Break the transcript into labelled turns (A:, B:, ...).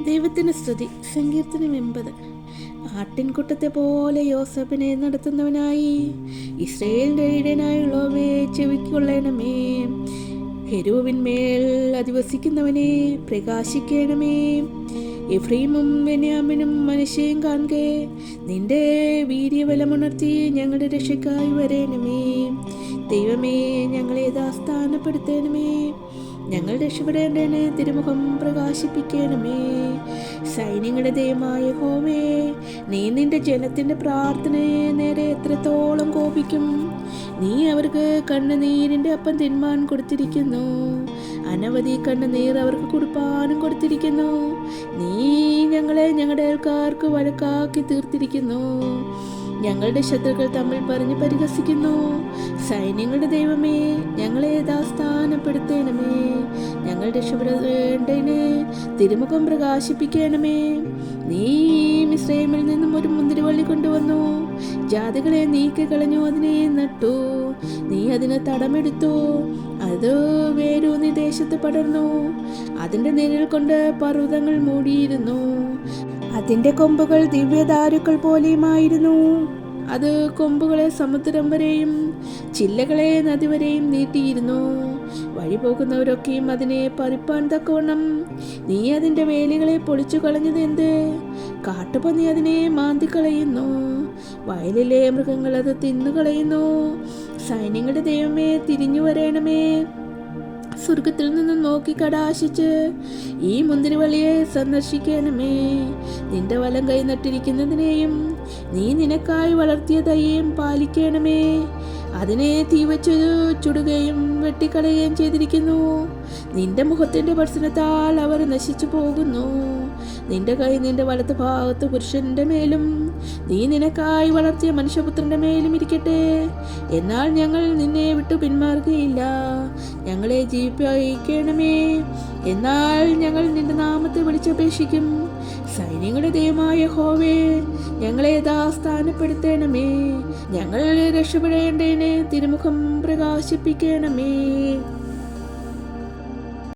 A: ദൈവത്തിന് സ്തുതി. സങ്കീർത്തനം 80. ആട്ടിൻകുട്ടത്തെ പോലെ യോസേഫിനെ നടത്തുന്നവനായി ഇസ്രായേലിന്റെ ഇടയനായുള്ളവേ ചെവിക്കൊള്ളണമേ. ഹെരോവിന്മേൽ അധിവസിക്കുന്നവനെ പ്രകാശിക്കണമേ. എഫ്രൈമും ബെന്യാമിനും മനശ്ശെയും കാണുകെ നിന്റെ വീര്യബലമുണർത്തി ഞങ്ങളുടെ രക്ഷയ്ക്കായി വരേണമേ. ദൈവമേ, ഞങ്ങളെ യഥാസ്ഥാനപ്പെടുത്തണമേ. ഞങ്ങൾ രക്ഷപ്പെടേണ്ടതിന് തിരുമുഖം പ്രകാശിപ്പിക്കണമേ. സൈന്യങ്ങളുടെ ദൈവമായ യഹോവേ, നീ നിന്റെ ജനത്തിന്റെ പ്രാർത്ഥനയെ നേരെ എത്രത്തോളം കോപിക്കും. നീ അവർക്ക് കണ്ണുനീരിന്റെ അപ്പം തിന്മാൻ കൊടുത്തിരിക്കുന്നു. അനവധി കണ്ണുനീർ അവർക്ക് കുടിപ്പാനും കൊടുത്തിരിക്കുന്നു. നീ ഞങ്ങളെ ഞങ്ങളുടെ അയൽക്കാർക്ക് വഴക്കാക്കി തീർത്തിരിക്കുന്നു. ഞങ്ങളുടെ ശത്രുക്കൾ തമ്മിൽ പറഞ്ഞ് പരിഹസിക്കുന്നു. സൈന്യങ്ങളുടെ ദൈവമേ, ഞങ്ങളെ യഥാസ്ഥാനപ്പെടുത്തണമേ. ഞങ്ങൾ രക്ഷപ്പെടേണ്ടതിന് തിരുമുഖം പ്രകാശിപ്പിക്കണമേ. നീ മിസ്രൈമിൽ നിന്നും ഒരു മുന്തിരിവള്ളി കൊണ്ടുവന്നു. ജാതികളെ നീക്കി കളഞ്ഞു, അതിനെ നട്ടു. നീ അതിന് തടമെടുത്തു. അത് വേരൂന്നി ദേശത്ത് പടർന്നു. അതിൻ്റെ നിഴൽ കൊണ്ട് പർവ്വതങ്ങൾ മൂടിയിരുന്നു. അതിൻ്റെ കൊമ്പുകൾ ദിവ്യദാരുക്കൾ പോലെയുമായിരുന്നു. അത് കൊമ്പുകളെ സമുദ്രം വരെയും ചില്ലകളെ നദി വരെയും നീട്ടിയിരുന്നു. വഴി പോകുന്നവരൊക്കെയും അതിനെ പറിപ്പാൻ തക്കവണ്ണം നീ അതിൻ്റെ വേലികളെ പൊളിച്ചു കളഞ്ഞത് എന്ത്? കാട്ടുപന്നി അതിനെ മാന്തിക്കളയുന്നു. വയലിലെ മൃഗങ്ങൾ അത് തിന്നുകളയുന്നു. സൈന്യങ്ങളുടെ ദൈവമേ, തിരിഞ്ഞു വരേണമേ. സ്വർഗത്തിൽ നിന്നും നോക്കി കടാശിച്ച് ഈ മുന്തിരിവള്ളിയെ സന്ദർശിക്കണമേ. നിന്റെ വലം കൈ നട്ടിരിക്കുന്നതിനെയും നീ നിനക്കായി വളർത്തിയ തൈയെയും പാലിക്കണമേ. അതിനെ തീവച്ചു ചുടുകയും വെട്ടിക്കളയുകയും ചെയ്തിരിക്കുന്നു. നിന്റെ മുഖത്തിന്റെ ഭർസനത്താൽ അവർ നശിച്ചു പോകുന്നു. നിന്റെ കൈ നിന്റെ വലത്ത് ഭാഗത്ത് പുരുഷന്റെ മേലും നീ നിനക്കായി വളർത്തിയ മനുഷ്യപുത്രന്റെ മേലും ഇരിക്കട്ടെ. എന്നാൽ ഞങ്ങൾ നിന്നെ വിട്ടു പിന്മാറുകയില്ല. ഞങ്ങളെ ജീവിപ്പിക്കണമേ. എന്നാൽ ഞങ്ങൾ നിന്റെ നാമത്തെ വിളിച്ചപേക്ഷിക്കും. സൈന്യങ്ങളുടെ ദൈവമായ യഹോവേ, ഞങ്ങളെ യഥാസ്ഥാനപ്പെടുത്തണമേ. ഞങ്ങൾ രക്ഷപ്പെടേണ്ടതിന് തിരുമുഖം പ്രകാശിപ്പിക്കണമേ.